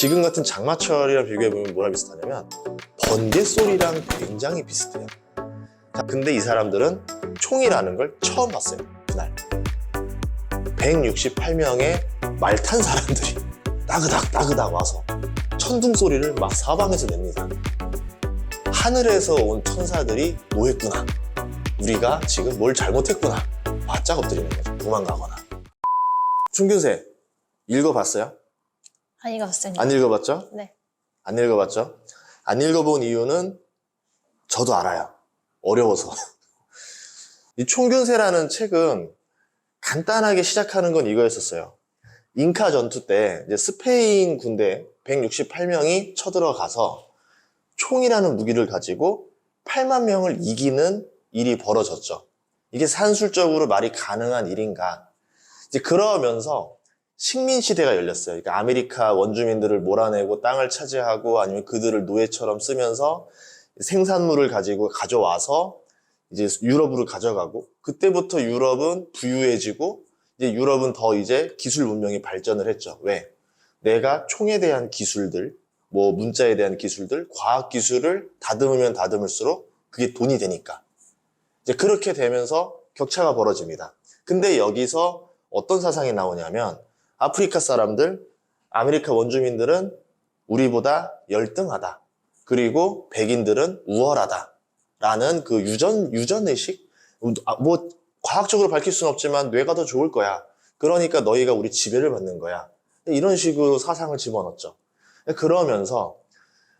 지금 같은 장마철이랑 비교해보면 뭐랑 비슷하냐면 번개 소리랑 굉장히 비슷해요. 자, 근데 이 사람들은 총이라는 걸 처음 봤어요. 그날 168명의 말 탄 사람들이 따그닥 와서 천둥 소리를 막 사방에서 냅니다. 하늘에서 온 천사들이 노했구나, 우리가 지금 뭘 잘못했구나, 바짝 엎드리는 거죠. 도망가거나. 충균세 읽어봤어요? 안 읽었습니다. 안 읽어봤죠? 네. 안 읽어봤죠? 안 읽어본 이유는 저도 알아요. 어려워서. 이 총균세라는 책은 간단하게 시작하는 건 이거였었어요. 잉카 전투 때 이제 스페인 군대 168명이 쳐들어가서 총이라는 무기를 가지고 8만 명을 이기는 일이 벌어졌죠. 이게 산술적으로 말이 가능한 일인가? 이제 그러면서 식민 시대가 열렸어요. 그러니까 아메리카 원주민들을 몰아내고 땅을 차지하고 아니면 그들을 노예처럼 쓰면서 생산물을 가지고 가져와서 이제 유럽으로 가져가고, 그때부터 유럽은 부유해지고 이제 유럽은 더 이제 기술 문명이 발전을 했죠. 왜? 내가 총에 대한 기술들, 뭐 문자에 대한 기술들, 과학 기술을 다듬으면 다듬을수록 그게 돈이 되니까. 이제 그렇게 되면서 격차가 벌어집니다. 근데 여기서 어떤 사상이 나오냐면 아프리카 사람들, 아메리카 원주민들은 우리보다 열등하다, 그리고 백인들은 우월하다 라는 그 유전의식? 뭐 과학적으로 밝힐 수는 없지만 뇌가 더 좋을 거야, 그러니까 너희가 우리 지배를 받는 거야, 이런 식으로 사상을 집어넣었죠. 그러면서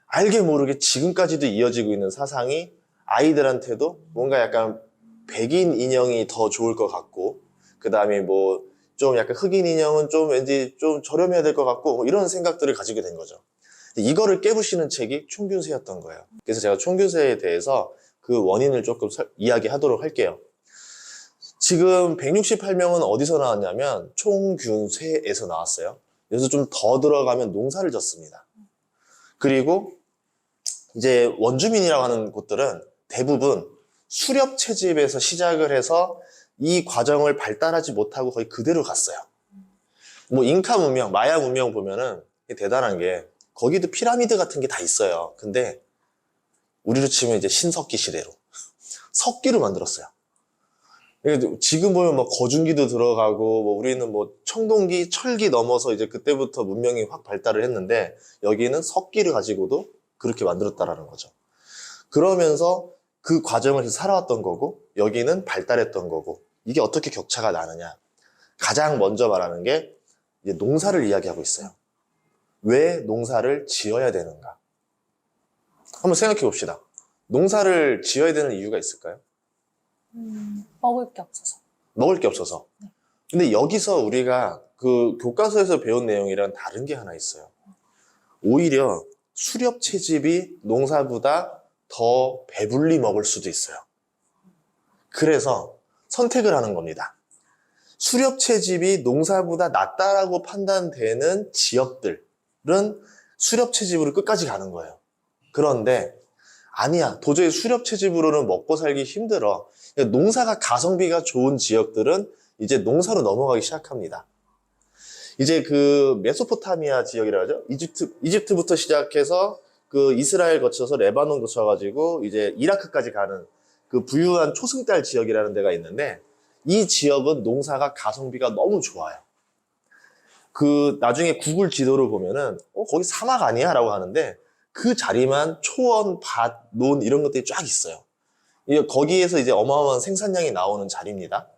알게 모르게 지금까지도 이어지고 있는 사상이 아이들한테도 뭔가 약간 백인 인형이 더 좋을 것 같고, 그 다음에 뭐 좀 약간 흑인 인형은 좀 왠지 좀 저렴해야 될 것 같고, 뭐 이런 생각들을 가지게 된 거죠. 이거를 깨부시는 책이 총균세였던 거예요. 그래서 제가 총균세에 대해서 그 원인을 조금 이야기하도록 할게요. 지금 168명은 어디서 나왔냐면 총균세에서 나왔어요. 그래서 좀 더 들어가면 농사를 졌습니다. 그리고 이제 원주민이라고 하는 곳들은 대부분 수렵 채집에서 시작을 해서 이 과정을 발달하지 못하고 거의 그대로 갔어요. 뭐 잉카 문명, 마야 문명 보면은 대단한 게 거기도 피라미드 같은 게 다 있어요. 근데 우리로 치면 이제 신석기 시대로 석기로 만들었어요. 지금 보면 뭐 거중기도 들어가고, 뭐 우리는 뭐 청동기, 철기 넘어서 이제 그때부터 문명이 확 발달을 했는데 여기는 석기를 가지고도 그렇게 만들었다라는 거죠. 그러면서 그 과정을 살아왔던 거고 여기는 발달했던 거고, 이게 어떻게 격차가 나느냐? 가장 먼저 말하는 게 이제 농사를 이야기하고 있어요. 왜 농사를 지어야 되는가? 한번 생각해 봅시다. 농사를 지어야 되는 이유가 있을까요? 먹을 게 없어서. 먹을 게 없어서. 근데 여기서 우리가 그 교과서에서 배운 내용이랑 다른 게 하나 있어요. 오히려 수렵 채집이 농사보다 더 배불리 먹을 수도 있어요. 그래서 선택을 하는 겁니다. 수렵 채집이 농사보다 낫다라고 판단되는 지역들은 수렵 채집으로 끝까지 가는 거예요. 그런데 아니야, 도저히 수렵 채집으로는 먹고 살기 힘들어, 농사가 가성비가 좋은 지역들은 이제 농사로 넘어가기 시작합니다. 이제 그 메소포타미아 지역이라고 하죠. 이집트부터 시작해서 그 이스라엘 거쳐서 레바논 거쳐가지고 이제 이라크까지 가는 그 부유한 초승달 지역이라는 데가 있는데, 이 지역은 농사가 가성비가 너무 좋아요. 그 나중에 구글 지도를 보면은 거기 사막 아니야? 라고 하는데 그 자리만 초원, 밭, 논 이런 것들이 쫙 있어요. 거기에서 이제 어마어마한 생산량이 나오는 자리입니다.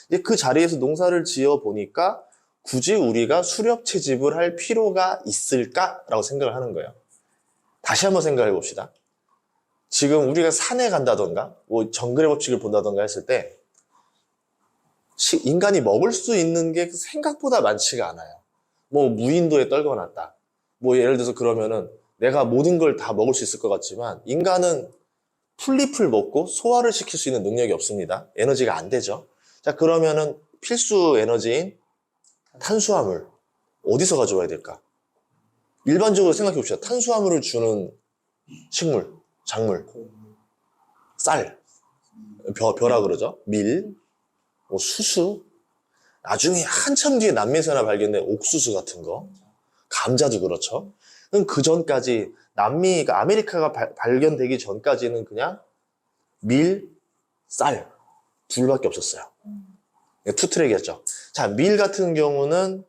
이제 그 자리에서 농사를 지어 보니까 굳이 우리가 수렵 채집을 할 필요가 있을까라고 생각을 하는 거예요. 다시 한번 생각해 봅시다. 지금 우리가 산에 간다던가 뭐 정글의 법칙을 본다던가 했을 때 인간이 먹을 수 있는 게 생각보다 많지가 않아요. 뭐 무인도에 떨궈놨다, 뭐 예를 들어서 그러면은 내가 모든 걸 다 먹을 수 있을 것 같지만 인간은 풀잎을 먹고 소화를 시킬 수 있는 능력이 없습니다. 에너지가 안 되죠. 자, 그러면은 필수 에너지인 탄수화물 어디서 가져와야 될까? 일반적으로 생각해 봅시다. 탄수화물을 주는 식물, 작물, 쌀, 벼라 그러죠. 밀, 뭐 수수, 나중에 한참 뒤에 남미에서나 발견된 옥수수 같은 거, 감자도 그렇죠. 그 전까지 남미, 그러니까 아메리카가 발견되기 전까지는 그냥 밀, 쌀 둘밖에 없었어요. 투트랙이었죠. 자, 밀 같은 경우는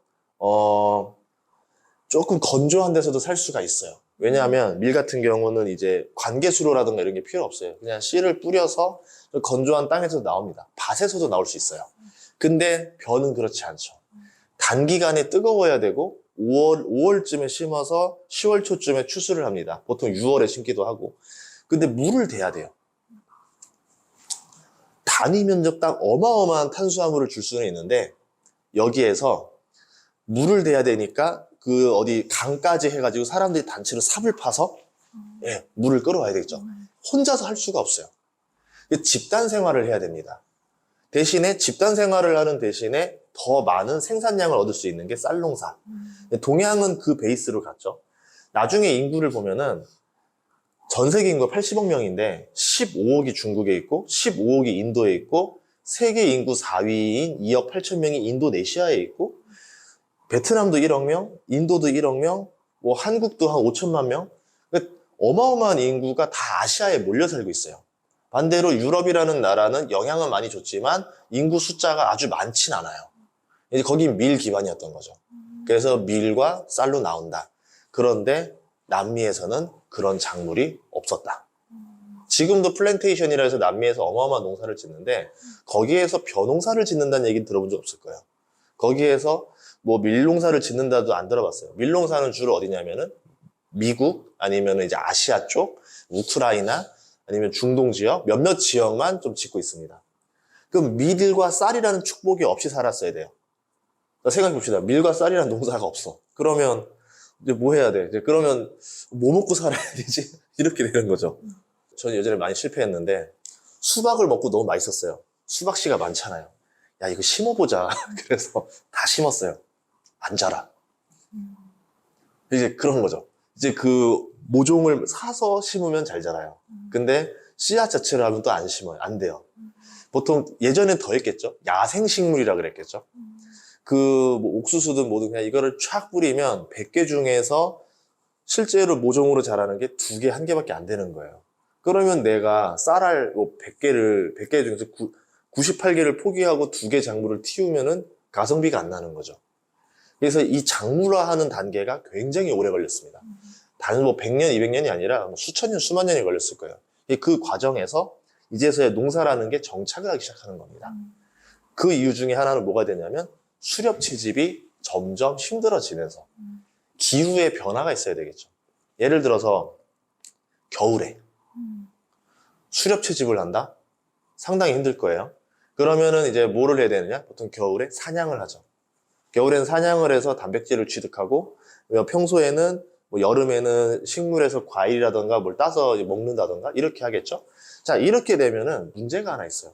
조금 건조한 데서도 살 수가 있어요. 왜냐하면 밀 같은 경우는 이제 관계수로라든가 이런 게 필요 없어요. 그냥 씨를 뿌려서 건조한 땅에서 나옵니다. 밭에서도 나올 수 있어요. 근데 벼는 그렇지 않죠. 단기간에 뜨거워야 되고 5월쯤에 심어서 10월 초쯤에 추수를 합니다. 보통 6월에 심기도 하고. 근데 물을 대야 돼요. 단위 면적당 어마어마한 탄수화물을 줄 수는 있는데 여기에서 물을 대야 되니까 그 어디 강까지 해가지고 사람들이 단체로 삽을 파서 예, 물을 끌어와야 되겠죠. 혼자서 할 수가 없어요. 집단 생활을 해야 됩니다. 대신에 집단 생활을 하는 대신에 더 많은 생산량을 얻을 수 있는 게 쌀농사. 동양은 그 베이스로 갔죠. 나중에 인구를 보면은 전 세계 인구가 80억 명인데 15억이 중국에 있고 15억이 인도에 있고 세계 인구 4위인 2억 8천 명이 인도네시아에 있고 베트남도 1억 명, 인도도 1억 명, 뭐 한국도 한 5천만 명. 그러니까 어마어마한 인구가 다 아시아에 몰려 살고 있어요. 반대로 유럽이라는 나라는 영향은 많이 줬지만 인구 숫자가 아주 많진 않아요. 이제 거긴 밀 기반이었던 거죠. 그래서 밀과 쌀로 나온다. 그런데 남미에서는 그런 작물이 없었다. 지금도 플랜테이션이라 해서 남미에서 어마어마한 농사를 짓는데 거기에서 벼농사를 짓는다는 얘기는 들어본 적 없을 거예요. 거기에서 뭐 밀농사를 짓는다도 안 들어봤어요. 밀농사는 주로 어디냐면은 미국 아니면 이제 아시아 쪽, 우크라이나 아니면 중동 지역 몇몇 지역만 좀 짓고 있습니다. 그럼 밀과 쌀이라는 축복이 없이 살았어야 돼요. 생각해 봅시다. 밀과 쌀이라는 농사가 없어. 그러면 이제 뭐 해야 돼? 이제 그러면 뭐 먹고 살아야 되지? 이렇게 되는 거죠. 저는 예전에 많이 실패했는데 수박을 먹고 너무 맛있었어요. 수박씨가 많잖아요. 야, 이거 심어보자. 그래서 다 심었어요. 안 자라. 이제 그런 거죠. 이제 그 모종을 사서 심으면 잘 자라요. 근데 씨앗 자체를 하면 또 안 심어요. 안 돼요. 보통 예전엔 더 했겠죠. 야생식물이라 그랬겠죠. 뭐 옥수수든 뭐든 그냥 이거를 촥 뿌리면 100개 중에서 실제로 모종으로 자라는 게 2개, 1개밖에 안 되는 거예요. 그러면 내가 쌀알 100개 중에서 98개를 포기하고 2개 작물을 틔우면은 가성비가 안 나는 거죠. 그래서 이 작물화하는 단계가 굉장히 오래 걸렸습니다. 단 뭐 100년, 200년이 아니라 수천 년, 수만 년이 걸렸을 거예요. 그 과정에서 이제서야 농사라는 게 정착을 하기 시작하는 겁니다. 그 이유 중에 하나는 뭐가 되냐면 수렵 채집이 점점 힘들어지면서 기후의 변화가 있어야 되겠죠. 예를 들어서 겨울에 수렵 채집을 한다? 상당히 힘들 거예요. 그러면은 이제 뭐를 해야 되느냐? 보통 겨울에 사냥을 하죠. 겨울에는 사냥을 해서 단백질을 취득하고 평소에는 뭐 여름에는 식물에서 과일이라던가 뭘 따서 먹는다던가 이렇게 하겠죠. 자, 이렇게 되면은 문제가 하나 있어요.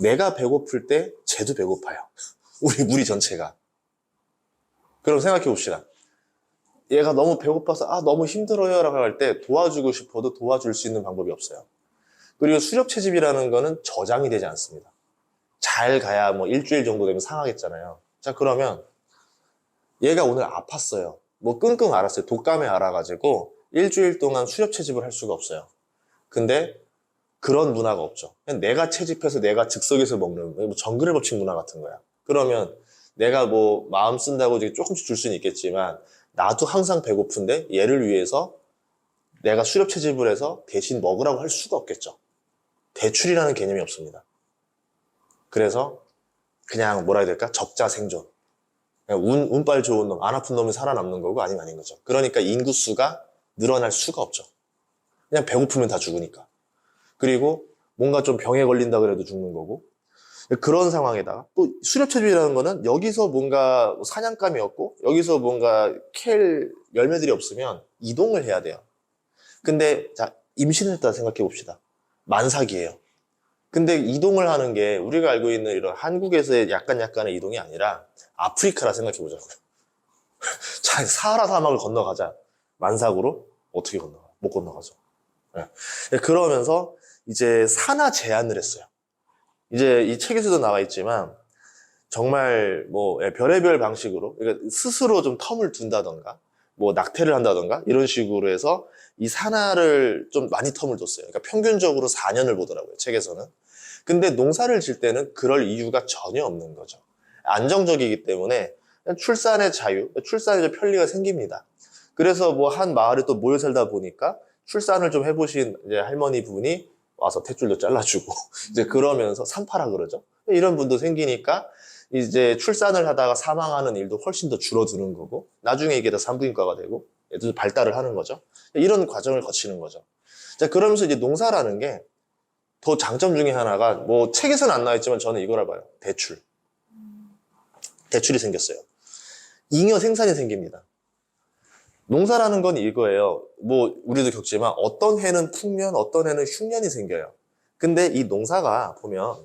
내가 배고플 때 쟤도 배고파요. 우리 전체가. 그럼 생각해 봅시다. 얘가 너무 배고파서 너무 힘들어요 라고 할 때 도와주고 싶어도 도와줄 수 있는 방법이 없어요. 그리고 수렵 채집이라는 거는 저장이 되지 않습니다. 잘 가야 뭐 일주일 정도 되면 상하겠잖아요. 자, 그러면 얘가 오늘 아팠어요. 뭐 끙끙 앓았어요. 독감에 앓아가지고 일주일 동안 수렵 채집을 할 수가 없어요. 근데 그런 문화가 없죠. 그냥 내가 채집해서 내가 즉석에서 먹는 뭐 정글의 법칙 문화 같은 거야. 그러면 내가 뭐 마음 쓴다고 이제 조금씩 줄 수는 있겠지만 나도 항상 배고픈데 얘를 위해서 내가 수렵 채집을 해서 대신 먹으라고 할 수가 없겠죠. 대출이라는 개념이 없습니다. 그래서 그냥 뭐라 해야 될까? 적자 생존. 그냥 운빨 좋은 놈, 안 아픈 놈이 살아남는 거고 아니면 아닌 거죠. 그러니까 인구수가 늘어날 수가 없죠. 그냥 배고프면 다 죽으니까. 그리고 뭔가 좀 병에 걸린다 그래도 죽는 거고. 그런 상황에다가 또 수렵채집이라는 거는 여기서 뭔가 사냥감이 없고 여기서 뭔가 캘 열매들이 없으면 이동을 해야 돼요. 근데 자, 임신을 했다 생각해 봅시다. 만삭이에요. 근데 이동을 하는 게 우리가 알고 있는 이런 한국에서의 약간의 이동이 아니라 아프리카라 생각해 보자고요. 자, 사하라 사막을 건너가자. 만삭으로 어떻게 건너가? 못 건너가죠. 네. 그러면서 이제 산화 제한을 했어요. 이제 이 책에서도 나와 있지만 정말 뭐 별의별 방식으로 그러니까 스스로 좀 텀을 둔다던가 뭐 낙태를 한다던가 이런 식으로 해서 이 산하를 좀 많이 텀을 뒀어요. 그러니까 평균적으로 4년을 보더라고요, 책에서는. 근데 농사를 질 때는 그럴 이유가 전혀 없는 거죠. 안정적이기 때문에 그냥 출산의 자유, 출산의 편리가 생깁니다. 그래서 뭐 한 마을에 또 모여 살다 보니까 출산을 좀 해보신 이제 할머니 분이 와서 탯줄도 잘라주고 이제 그러면서 산파라 그러죠. 이런 분도 생기니까 이제 출산을 하다가 사망하는 일도 훨씬 더 줄어드는 거고 나중에 이게 다 산부인과가 되고 얘도 발달을 하는 거죠. 이런 과정을 거치는 거죠. 자, 그러면서 이제 농사라는 게 더 장점 중에 하나가 뭐 책에서는 안 나와 있지만 저는 이걸 알아요. 대출. 대출이 생겼어요. 잉여 생산이 생깁니다. 농사라는 건 이거예요. 뭐 우리도 겪지만 어떤 해는 풍년, 어떤 해는 흉년이 생겨요. 근데 이 농사가 보면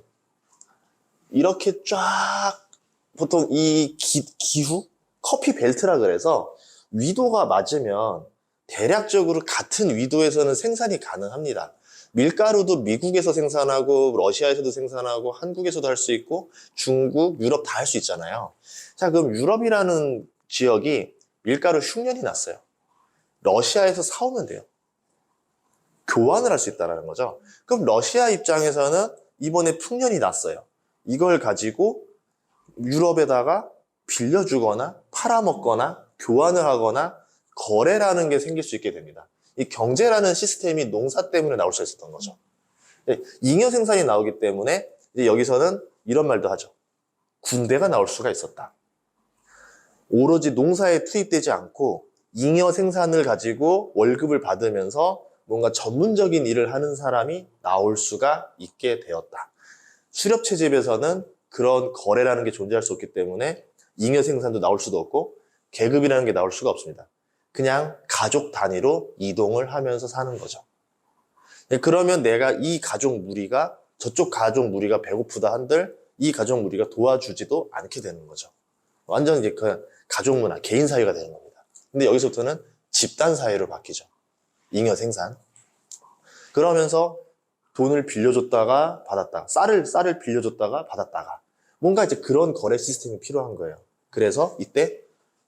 이렇게 쫙 보통 이 기후 커피 벨트라 그래서 위도가 맞으면 대략적으로 같은 위도에서는 생산이 가능합니다. 밀가루도 미국에서 생산하고 러시아에서도 생산하고 한국에서도 할 수 있고 중국, 유럽 다 할 수 있잖아요. 자, 그럼 유럽이라는 지역이 밀가루 흉년이 났어요. 러시아에서 사오면 돼요. 교환을 할 수 있다는 거죠. 그럼 러시아 입장에서는 이번에 풍년이 났어요. 이걸 가지고 유럽에다가 빌려주거나 팔아먹거나 교환을 하거나 거래라는 게 생길 수 있게 됩니다. 이 경제라는 시스템이 농사 때문에 나올 수 있었던 거죠. 잉여 생산이 나오기 때문에 이제 여기서는 이런 말도 하죠. 군대가 나올 수가 있었다. 오로지 농사에 투입되지 않고 잉여 생산을 가지고 월급을 받으면서 뭔가 전문적인 일을 하는 사람이 나올 수가 있게 되었다. 수렵 채집에서는 그런 거래라는 게 존재할 수 없기 때문에 잉여 생산도 나올 수도 없고 계급이라는 게 나올 수가 없습니다. 그냥 가족 단위로 이동을 하면서 사는 거죠. 그러면 내가 이 가족 무리가 저쪽 가족 무리가 배고프다 한들 이 가족 무리가 도와주지도 않게 되는 거죠. 완전 이제 그 가족 문화, 개인 사회가 되는 겁니다. 근데 여기서부터는 집단 사회로 바뀌죠. 잉여 생산. 그러면서 돈을 빌려줬다가 받았다가 쌀을 빌려줬다가 받았다가 뭔가 이제 그런 거래 시스템이 필요한 거예요. 그래서 이때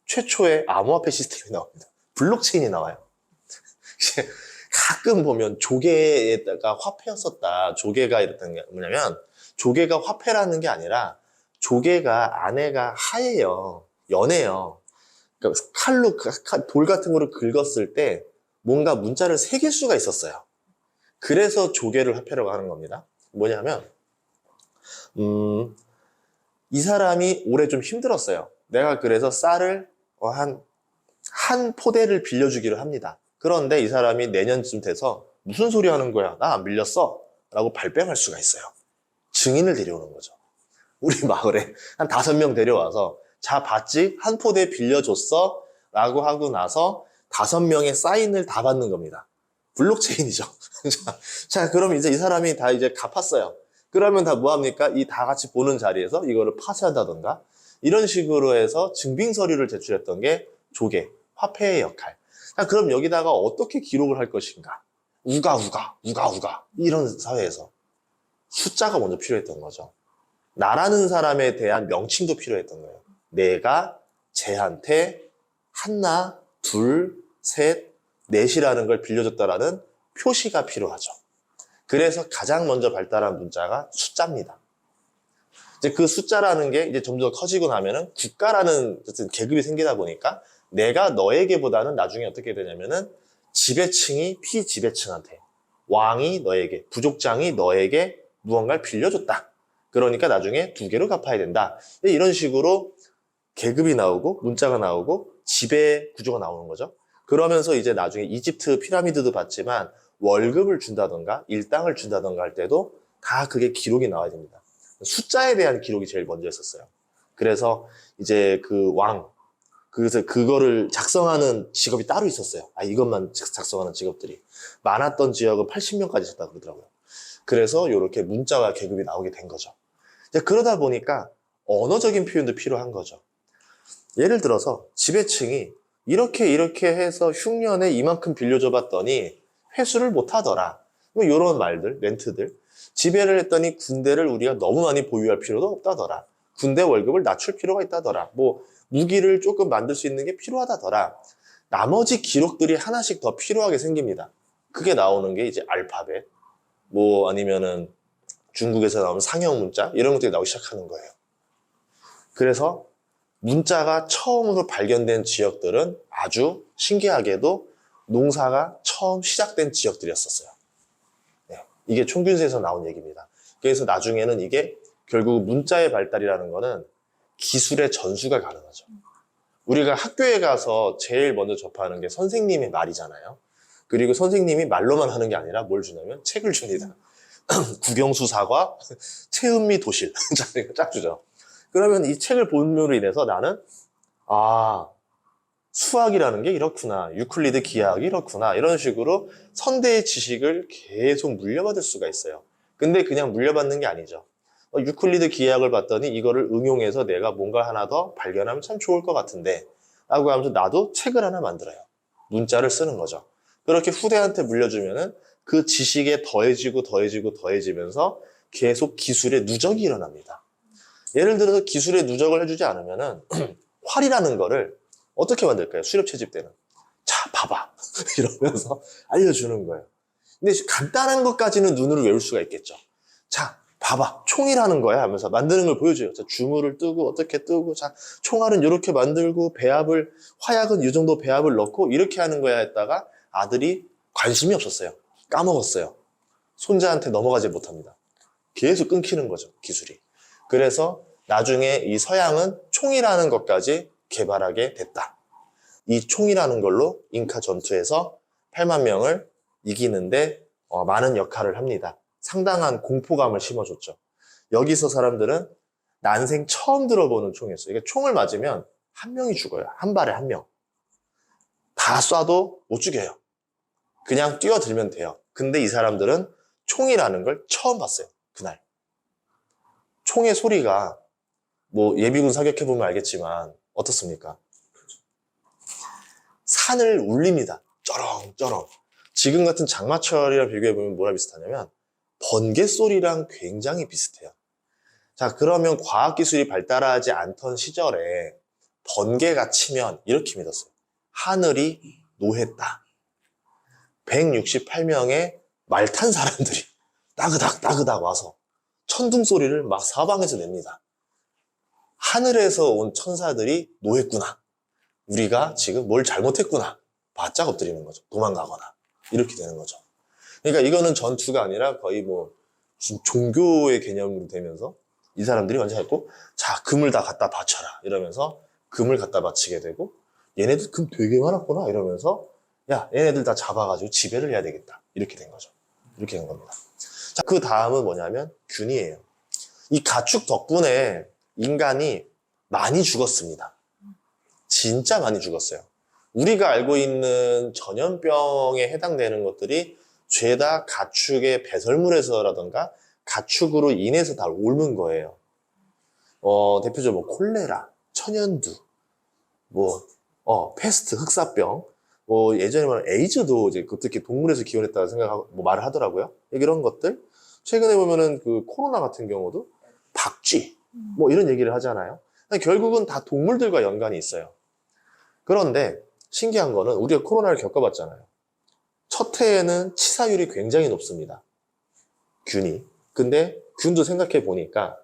최초의 암호화폐 시스템이 나옵니다. 블록체인이 나와요. 가끔 보면 조개에다가 화폐였었다. 조개가 이랬던 게 뭐냐면 조개가 화폐라는 게 아니라 조개가 안에가 하얘요. 연해요. 그러니까 칼로 돌 같은 거를 긁었을 때 뭔가 문자를 새길 수가 있었어요. 그래서 조개를 화폐라고 하는 겁니다. 뭐냐면 이 사람이 올해 좀 힘들었어요. 내가 그래서 쌀을 한 포대를 빌려주기로 합니다. 그런데 이 사람이 내년쯤 돼서 무슨 소리 하는 거야? 나 안 빌렸어? 라고 발뺌할 수가 있어요. 증인을 데려오는 거죠. 우리 마을에 한 5명 데려와서 자, 봤지? 한 포대 빌려줬어? 라고 하고 나서 5명의 사인을 다 받는 겁니다. 블록체인이죠. 자, 그럼 이제 이 사람이 다 이제 갚았어요. 그러면 다 뭐합니까? 이 다 같이 보는 자리에서 이거를 파쇄한다던가 이런 식으로 해서 증빙 서류를 제출했던 게 조개, 화폐의 역할. 자, 그럼 여기다가 어떻게 기록을 할 것인가? 우가 이런 사회에서 숫자가 먼저 필요했던 거죠. 나라는 사람에 대한 명칭도 필요했던 거예요. 내가 쟤한테 하나, 둘, 셋, 넷이라는 걸 빌려줬다라는 표시가 필요하죠. 그래서 가장 먼저 발달한 문자가 숫자입니다. 이제 그 숫자라는 게 이제 점점 커지고 나면은 국가라는 어쨌든 계급이 생기다 보니까 내가 너에게보다는 나중에 어떻게 되냐면은 지배층이 피지배층한테, 왕이 너에게, 부족장이 너에게 무언가를 빌려줬다. 그러니까 나중에 2개로 갚아야 된다. 이런 식으로 계급이 나오고 문자가 나오고 지배 구조가 나오는 거죠. 그러면서 이제 나중에 이집트 피라미드도 봤지만 월급을 준다던가 일당을 준다던가 할 때도 다 그게 기록이 나와야 됩니다. 숫자에 대한 기록이 제일 먼저 했었어요. 그래서 이제 그 그래서 그거를 작성하는 직업이 따로 있었어요. 이것만 작성하는 직업들이. 많았던 지역은 80명까지 있었다고 그러더라고요. 그래서 이렇게 문자와 계급이 나오게 된 거죠. 이제 그러다 보니까 언어적인 표현도 필요한 거죠. 예를 들어서 지배층이 이렇게 해서 흉년에 이만큼 빌려줘 봤더니 회수를 못 하더라. 뭐 이런 말들, 멘트들. 지배를 했더니 군대를 우리가 너무 많이 보유할 필요도 없다더라. 군대 월급을 낮출 필요가 있다더라. 뭐 무기를 조금 만들 수 있는 게 필요하다더라. 나머지 기록들이 하나씩 더 필요하게 생깁니다. 그게 나오는 게 이제 알파벳, 뭐 아니면은 중국에서 나오는 상형 문자 이런 것들이 나오기 시작하는 거예요. 그래서 문자가 처음으로 발견된 지역들은 아주 신기하게도 농사가 처음 시작된 지역들이었었어요. 네, 이게 총균세에서 나온 얘기입니다. 그래서 나중에는 이게 결국 문자의 발달이라는 거는 기술의 전수가 가능하죠. 우리가 학교에 가서 제일 먼저 접하는 게 선생님의 말이잖아요. 그리고 선생님이 말로만 하는 게 아니라 뭘 주냐면 책을 줍니다. 국영수사과, 체음미 도실 쫙 주죠. 그러면 이 책을 본으로 인해서 나는 수학이라는 게 이렇구나, 유클리드 기하학이 이렇구나, 이런 식으로 선대의 지식을 계속 물려받을 수가 있어요. 근데 그냥 물려받는 게 아니죠. 유클리드 기하학을 봤더니 이거를 응용해서 내가 뭔가 하나 더 발견하면 참 좋을 것 같은데 라고 하면서 나도 책을 하나 만들어요. 문자를 쓰는 거죠. 그렇게 후대한테 물려주면은 그 지식에 더해지면서 계속 기술의 누적이 일어납니다. 예를 들어서 기술의 누적을 해주지 않으면은 활이라는 거를 어떻게 만들까요? 수렵 채집 때는. 자, 봐봐. 이러면서 알려주는 거예요. 근데 간단한 것까지는 눈으로 외울 수가 있겠죠. 자, 봐봐. 총이라는 거야 하면서 만드는 걸 보여줘요. 자, 주물을 뜨고 어떻게 뜨고 자, 총알은 이렇게 만들고 화약은 이 정도 배합을 넣고 이렇게 하는 거야 했다가 아들이 관심이 없었어요. 까먹었어요. 손자한테 넘어가지 못합니다. 계속 끊기는 거죠, 기술이. 그래서 나중에 이 서양은 총이라는 것까지 개발하게 됐다. 이 총이라는 걸로 잉카 전투에서 8만 명을 이기는데 많은 역할을 합니다. 상당한 공포감을 심어줬죠. 여기서 사람들은 난생 처음 들어보는 총이었어요. 그러니까 총을 맞으면 한 명이 죽어요. 한 발에 한 명. 다 쏴도 못 죽여요. 그냥 뛰어들면 돼요. 근데 이 사람들은 총이라는 걸 처음 봤어요. 그날. 총의 소리가 뭐 예비군 사격해보면 알겠지만 어떻습니까? 산을 울립니다. 쩌렁쩌렁. 지금 같은 장마철이랑 비교해보면 뭐랑 비슷하냐면 번개 소리랑 굉장히 비슷해요. 자, 그러면 과학기술이 발달하지 않던 시절에 번개가 치면 이렇게 믿었어요. 하늘이 노했다. 168명의 말 탄 사람들이 따그닥 와서 천둥 소리를 막 사방에서 냅니다. 하늘에서 온 천사들이 노했구나. 우리가 지금 뭘 잘못했구나. 바짝 엎드리는 거죠. 도망가거나. 이렇게 되는 거죠. 그러니까 이거는 전투가 아니라 거의 뭐 종교의 개념으로 되면서 이 사람들이 먼저 했고, 자, 금을 다 갖다 바쳐라. 이러면서 금을 갖다 바치게 되고, 얘네들 금 되게 많았구나. 이러면서 야, 얘네들 다 잡아가지고 지배를 해야 되겠다. 이렇게 된 거죠. 이렇게 된 겁니다. 자, 그 다음은 뭐냐면 균이에요. 이 가축 덕분에 인간이 많이 죽었습니다. 진짜 많이 죽었어요. 우리가 알고 있는 전염병에 해당되는 것들이 죄다 가축의 배설물에서라던가 가축으로 인해서 다 옮은 거예요. 대표적으로 뭐 콜레라, 천연두, 패스트, 흑사병, 예전에 말하는 에이즈도 이제 특히 동물에서 기원했다고 생각하고 말을 하더라고요. 이런 것들. 최근에 보면은 그 코로나 같은 경우도 박쥐, 이런 얘기를 하잖아요. 결국은 다 동물들과 연관이 있어요. 그런데 신기한 거는 우리가 코로나를 겪어봤잖아요. 첫 해에는 치사율이 굉장히 높습니다. 균이. 근데 균도 생각해 보니까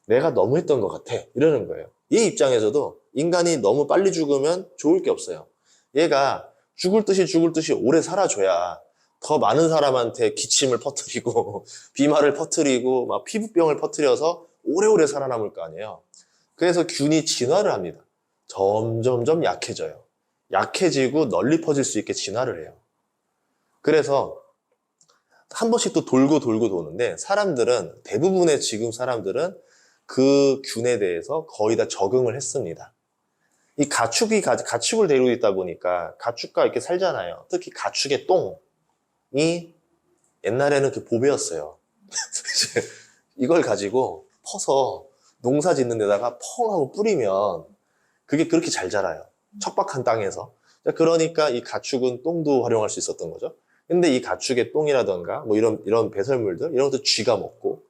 내가 너무 했던 것 같아. 이러는 거예요. 얘 입장에서도 인간이 너무 빨리 죽으면 좋을 게 없어요. 얘가 죽을 듯이 오래 살아줘야 더 많은 사람한테 기침을 퍼뜨리고 비말을 퍼뜨리고 막 피부병을 퍼뜨려서 오래오래 살아남을 거 아니에요. 그래서 균이 진화를 합니다. 점점점 약해져요. 약해지고 널리 퍼질 수 있게 진화를 해요. 그래서 한 번씩 또 돌고 도는데 대부분의 지금 사람들은 그 균에 대해서 거의 다 적응을 했습니다. 이 가축을 데리고 있다 보니까 가축과 이렇게 살잖아요. 특히 가축의 똥이 옛날에는 그 보배였어요. 이걸 가지고 퍼서 농사 짓는 데다가 펑 하고 뿌리면 그게 그렇게 잘 자라요. 척박한 땅에서. 그러니까 이 가축은 똥도 활용할 수 있었던 거죠. 근데 이 가축의 똥이라던가 이런 배설물들 이런 것도 쥐가 먹고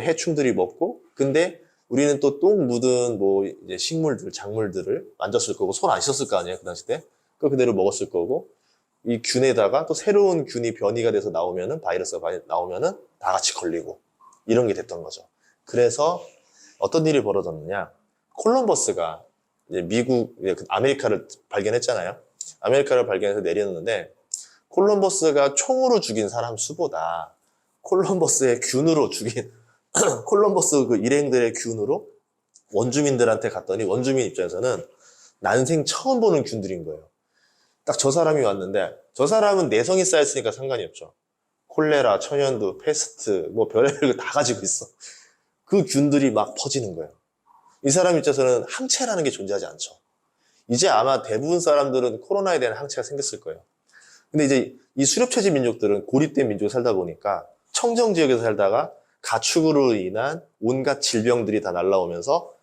해충들이 먹고, 근데 우리는 또 똥 묻은 이제 식물들, 작물들을 만졌을 거고 손 안 씻었을 거 아니에요, 그 당시 때. 그거 그대로 먹었을 거고, 이 균에다가 또 새로운 균이 변이가 돼서 나오면은, 바이러스가 나오면은 다 같이 걸리고, 이런 게 됐던 거죠. 그래서 어떤 일이 벌어졌느냐. 콜럼버스가 이제 아메리카를 발견했잖아요. 아메리카를 발견해서 내렸는데, 콜럼버스가 총으로 죽인 사람 수보다 콜럼버스의 균으로 죽인, 콜럼버스 그 일행들의 균으로 원주민들한테 갔더니 원주민 입장에서는 난생 처음 보는 균들인 거예요. 딱 저 사람이 왔는데, 저 사람은 내성이 쌓였으니까 상관이 없죠. 콜레라, 천연두, 페스트, 뭐 별의별 거 다 가지고 있어. 그 균들이 막 퍼지는 거예요. 이 사람 입장에서는 항체라는 게 존재하지 않죠. 이제 아마 대부분 사람들은 코로나에 대한 항체가 생겼을 거예요. 근데 이제 이 수렵채지 민족들은 고립된 민족에 살다 보니까 청정 지역에서 살다가 가축으로 인한 온갖 질병들이 다 날라오면서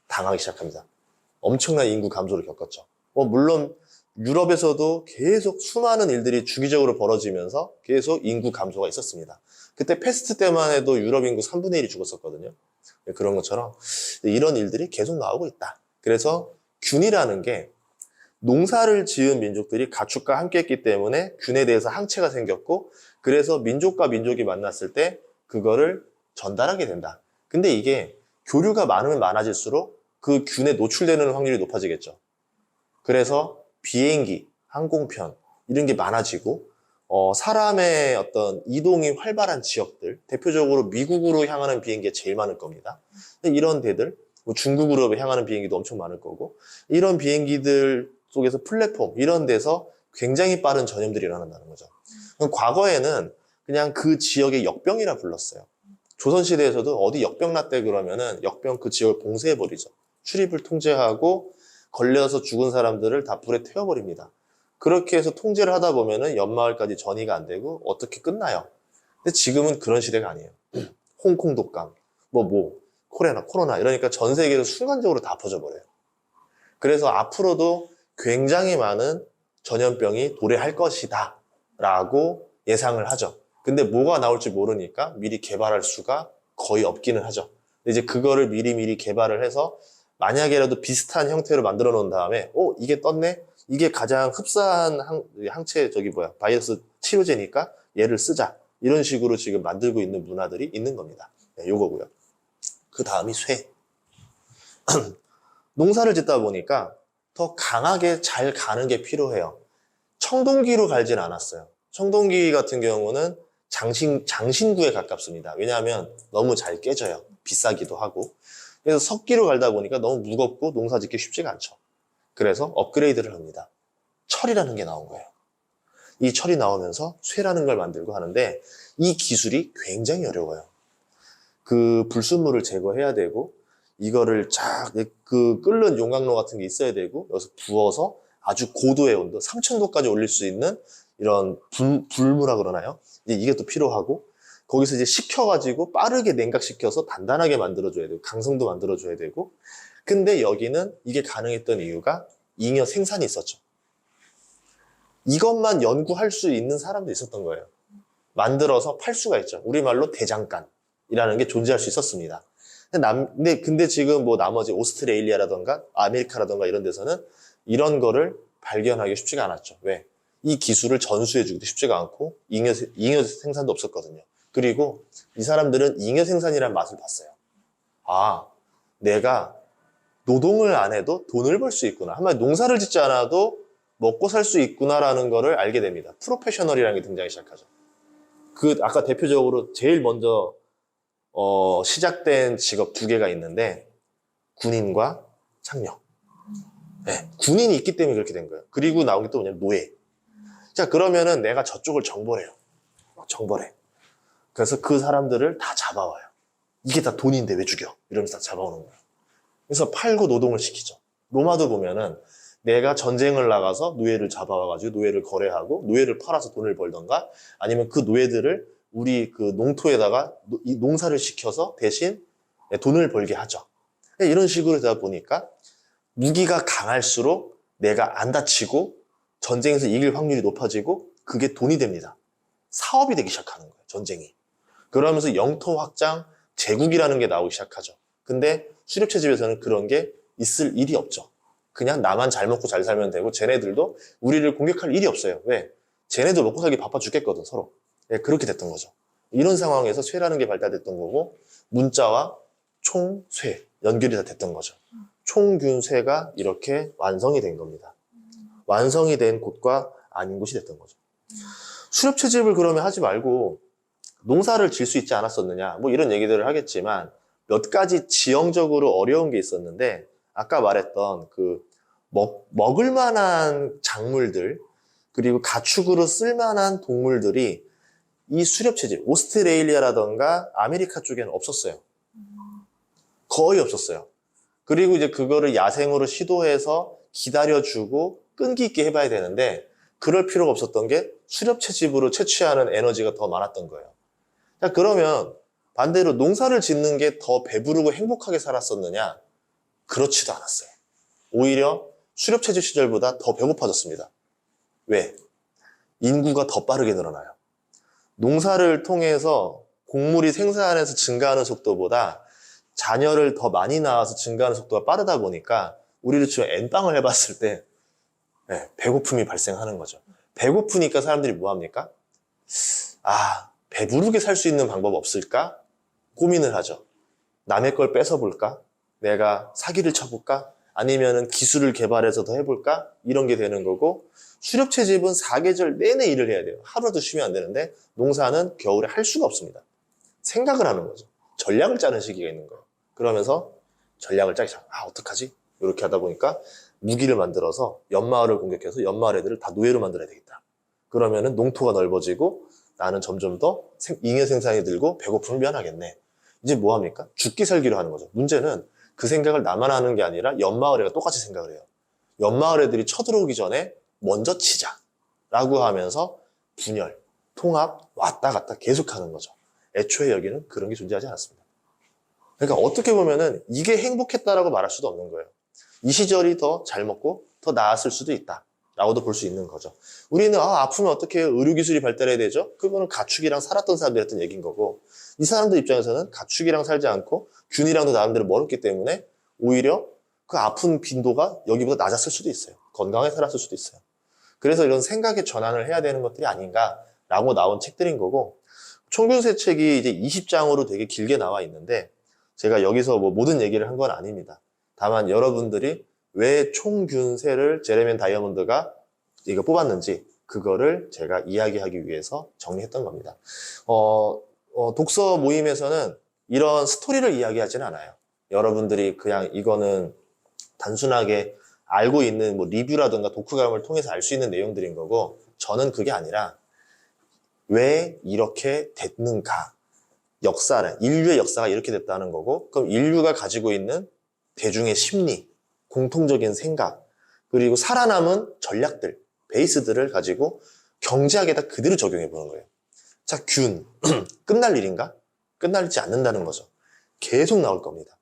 당하기 시작합니다. 엄청난 인구 감소를 겪었죠. 물론 유럽에서도 계속 수많은 일들이 주기적으로 벌어지면서 계속 인구 감소가 있었습니다. 그때 패스트 때만 해도 유럽 인구 3분의 1이 죽었었거든요. 그런 것처럼 이런 일들이 계속 나오고 있다. 그래서 균이라는 게 농사를 지은 민족들이 가축과 함께 했기 때문에 균에 대해서 항체가 생겼고, 그래서 민족과 민족이 만났을 때 그거를 전달하게 된다. 근데 이게 교류가 많으면 많아질수록 그 균에 노출되는 확률이 높아지겠죠. 그래서 비행기, 항공편 이런 게 많아지고, 사람의 어떤 이동이 활발한 지역들, 대표적으로 미국으로 향하는 비행기가 제일 많을 겁니다. 이런 데들, 중국으로 향하는 비행기도 엄청 많을 거고, 이런 비행기들 속에서 플랫폼, 이런 데서 굉장히 빠른 전염들이 일어난다는 거죠. 과거에는 그냥 그 지역의 역병이라 불렀어요. 조선시대에서도 어디 역병 났대 그러면은 역병 그 지역을 봉쇄해버리죠. 출입을 통제하고 걸려서 죽은 사람들을 다 불에 태워버립니다. 그렇게 해서 통제를 하다 보면은 옆마을까지 전이가 안 되고 어떻게 끝나요? 근데 지금은 그런 시대가 아니에요. 홍콩 독감, 코로나 이러니까 전 세계로 순간적으로 다 퍼져버려요. 그래서 앞으로도 굉장히 많은 전염병이 도래할 것이다 라고 예상을 하죠. 근데 뭐가 나올지 모르니까 미리 개발할 수가 거의 없기는 하죠. 근데 이제 그거를 미리 개발을 해서 만약에라도 비슷한 형태로 만들어 놓은 다음에 이게 떴네? 이게 가장 흡사한 항체 바이러스 치료제니까 얘를 쓰자. 이런 식으로 지금 만들고 있는 문화들이 있는 겁니다. 요거고요. 그 다음이 쇠. 농사를 짓다 보니까 더 강하게 잘 가는 게 필요해요. 청동기로 갈진 않았어요. 청동기 같은 경우는 장신구에 가깝습니다. 왜냐하면 너무 잘 깨져요. 비싸기도 하고. 그래서 석기로 갈다 보니까 너무 무겁고 농사 짓기 쉽지가 않죠. 그래서 업그레이드를 합니다. 철이라는 게 나온 거예요. 이 철이 나오면서 쇠라는 걸 만들고 하는데, 이 기술이 굉장히 어려워요. 그 불순물을 제거해야 되고, 이거를 끓는 용광로 같은 게 있어야 되고, 여기서 부어서 아주 고도의 온도, 3000도까지 올릴 수 있는 이런 불무라 그러나요? 이게 또 필요하고, 거기서 이제 식혀가지고 빠르게 냉각시켜서 단단하게 만들어줘야 되고, 강성도 만들어줘야 되고, 근데 여기는 이게 가능했던 이유가 잉여 생산이 있었죠. 이것만 연구할 수 있는 사람도 있었던 거예요. 만들어서 팔 수가 있죠. 우리말로 대장간이라는 게 존재할 수 있었습니다. 근데 지금 나머지 오스트레일리아라던가 아메리카라던가 이런 데서는 이런 거를 발견하기 쉽지가 않았죠. 왜? 이 기술을 전수해주기도 쉽지가 않고 잉여 생산도 없었거든요. 그리고 이 사람들은 잉여 생산이라는 맛을 봤어요. 내가 노동을 안 해도 돈을 벌 수 있구나. 한마디로 농사를 짓지 않아도 먹고 살 수 있구나라는 거를 알게 됩니다. 프로페셔널이라는 게 등장하기 시작하죠. 아까 대표적으로 제일 먼저 시작된 직업 2개가 있는데, 군인과 창녀. 군인이 있기 때문에 그렇게 된 거예요. 그리고 나온 게 또 뭐냐면 노예. 자, 그러면은 내가 저쪽을 정벌해요. 정벌해. 그래서 그 사람들을 다 잡아와요. 이게 다 돈인데 왜 죽여? 이러면서 다 잡아오는 거예요. 그래서 팔고 노동을 시키죠. 로마도 보면은 내가 전쟁을 나가서 노예를 잡아와가지고 노예를 거래하고 노예를 팔아서 돈을 벌던가, 아니면 그 노예들을 우리 그 농토에다가 농사를 시켜서 대신 돈을 벌게 하죠. 이런 식으로 되다 보니까 무기가 강할수록 내가 안 다치고 전쟁에서 이길 확률이 높아지고 그게 돈이 됩니다. 사업이 되기 시작하는 거예요, 전쟁이. 그러면서 영토 확장, 제국이라는 게 나오기 시작하죠. 근데 수렵채집에서는 그런 게 있을 일이 없죠. 그냥 나만 잘 먹고 잘 살면 되고 쟤네들도 우리를 공격할 일이 없어요. 왜? 쟤네도 먹고 살기 바빠 죽겠거든 서로. 예, 그렇게 됐던 거죠. 이런 상황에서 쇠라는 게 발달됐던 거고 문자와 총, 쇠 연결이 다 됐던 거죠. 총균쇠가 이렇게 완성이 된 겁니다. 완성이 된 곳과 아닌 곳이 됐던 거죠. 수렵 채집을 그러면 하지 말고 농사를 질 수 있지 않았었느냐 뭐 이런 얘기들을 하겠지만 몇 가지 지형적으로 어려운 게 있었는데 아까 말했던 그 먹을 만한 작물들 그리고 가축으로 쓸만한 동물들이 이 수렵 채집 오스트레일리아라던가 아메리카 쪽에는 없었어요. 거의 없었어요. 그리고 이제 그거를 야생으로 시도해서 기다려주고 끈기 있게 해봐야 되는데 그럴 필요가 없었던 게 수렵 채집으로 채취하는 에너지가 더 많았던 거예요. 자, 그러면 반대로 농사를 짓는 게 더 배부르고 행복하게 살았었느냐? 그렇지도 않았어요. 오히려 수렵 채집 시절보다 더 배고파졌습니다. 왜? 인구가 더 빠르게 늘어나요. 농사를 통해서 곡물이 생산해서 증가하는 속도보다 자녀를 더 많이 낳아서 증가하는 속도가 빠르다 보니까 우리를 지금 N빵을 해봤을 때 배고픔이 발생하는 거죠. 배고프니까 사람들이 뭐 합니까? 아, 배부르게 살 수 있는 방법 없을까? 고민을 하죠. 남의 걸 뺏어볼까? 내가 사기를 쳐볼까? 아니면은 기술을 개발해서 더 해볼까? 이런 게 되는 거고 수렵 채집은 4계절 내내 일을 해야 돼요. 하루도 쉬면 안 되는데 농사는 겨울에 할 수가 없습니다. 생각을 하는 거죠. 전략을 짜는 시기가 있는 거예요. 그러면서 전략을 짜기 시작. 아, 어떡하지? 이렇게 하다 보니까 무기를 만들어서 연마을을 공격해서 연마을 애들을 다 노예로 만들어야 되겠다. 그러면은 농토가 넓어지고 나는 점점 더 잉여 생산이 들고 배고픔을 면하겠네. 이제 뭐 합니까? 죽기 살기로 하는 거죠. 문제는 그 생각을 나만 하는 게 아니라 연마을 애가 똑같이 생각을 해요. 연마을 애들이 쳐들어오기 전에 먼저 치자 라고 하면서 분열, 통합, 왔다 갔다 계속하는 거죠. 애초에 여기는 그런 게 존재하지 않았습니다. 그러니까 어떻게 보면은 이게 행복했다라고 말할 수도 없는 거예요. 이 시절이 더 잘 먹고 더 나았을 수도 있다 라고도 볼 수 있는 거죠. 우리는 아프면 어떻게 해요? 의료기술이 발달해야 되죠? 그거는 가축이랑 살았던 사람들이 했던 얘기인 거고 이 사람들 입장에서는 가축이랑 살지 않고 균이랑도 나름대로 멀었기 때문에 오히려 그 아픈 빈도가 여기보다 낮았을 수도 있어요. 건강하게 살았을 수도 있어요. 그래서 이런 생각의 전환을 해야 되는 것들이 아닌가라고 나온 책들인 거고 총균세 책이 이제 20장으로 되게 길게 나와 있는데 제가 여기서 뭐 모든 얘기를 한 건 아닙니다. 다만 여러분들이 왜 총균세를 제레미안 다이아몬드가 이거 뽑았는지 그거를 제가 이야기하기 위해서 정리했던 겁니다. 독서 모임에서는 이런 스토리를 이야기하지는 않아요. 여러분들이 그냥 이거는 단순하게 알고 있는 뭐 리뷰라든가 독후감을 통해서 알 수 있는 내용들인 거고 저는 그게 아니라 왜 이렇게 됐는가 역사를 인류의 역사가 이렇게 됐다는 거고 그럼 인류가 가지고 있는 대중의 심리 공통적인 생각 그리고 살아남은 전략들 베이스들을 가지고 경제학에다 그대로 적용해 보는 거예요. 자, 균 끝날 일인가? 끝날지 않는다는 거죠. 계속 나올 겁니다.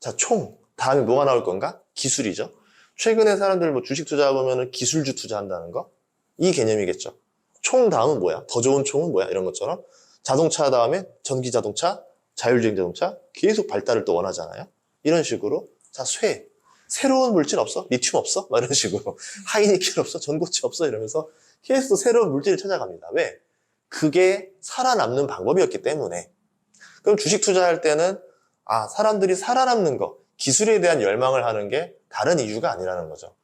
자, 총 다음에 뭐가 나올 건가? 기술이죠. 최근에 사람들 뭐 주식 투자해보면 기술주 투자한다는 거? 이 개념이겠죠. 총 다음은 뭐야? 더 좋은 총은 뭐야? 이런 것처럼 자동차 다음에 전기 자동차, 자율주행 자동차 계속 발달을 또 원하잖아요. 이런 식으로 자, 새로운 물질 없어? 리튬 없어? 막 이런 식으로 하이니켈 없어? 전고체 없어? 이러면서 계속 새로운 물질을 찾아갑니다. 왜? 그게 살아남는 방법이었기 때문에. 그럼 주식 투자할 때는 사람들이 살아남는 거 기술에 대한 열망을 하는 게 다른 이유가 아니라는 거죠.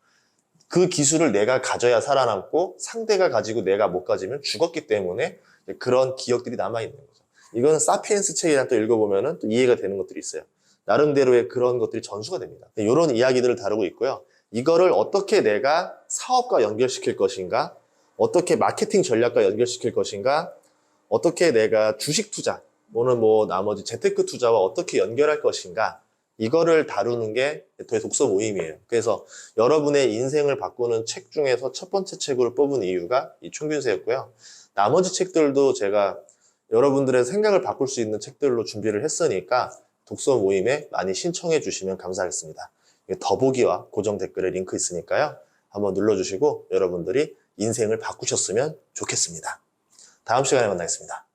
그 기술을 내가 가져야 살아남고 상대가 가지고 내가 못 가지면 죽었기 때문에 그런 기억들이 남아있는 거죠. 이거는 사피엔스 책이랑 또 읽어보면 또 이해가 되는 것들이 있어요. 나름대로의 그런 것들이 전수가 됩니다. 이런 이야기들을 다루고 있고요. 이거를 어떻게 내가 사업과 연결시킬 것인가, 어떻게 마케팅 전략과 연결시킬 것인가, 어떻게 내가 주식 투자, 또는 뭐 나머지 재테크 투자와 어떻게 연결할 것인가, 이거를 다루는 게 저의 독서 모임이에요. 그래서 여러분의 인생을 바꾸는 책 중에서 첫 번째 책으로 뽑은 이유가 이 총균세였고요. 나머지 책들도 제가 여러분들의 생각을 바꿀 수 있는 책들로 준비를 했으니까 독서 모임에 많이 신청해 주시면 감사하겠습니다. 더보기와 고정 댓글에 링크 있으니까요. 한번 눌러주시고 여러분들이 인생을 바꾸셨으면 좋겠습니다. 다음 시간에 만나겠습니다.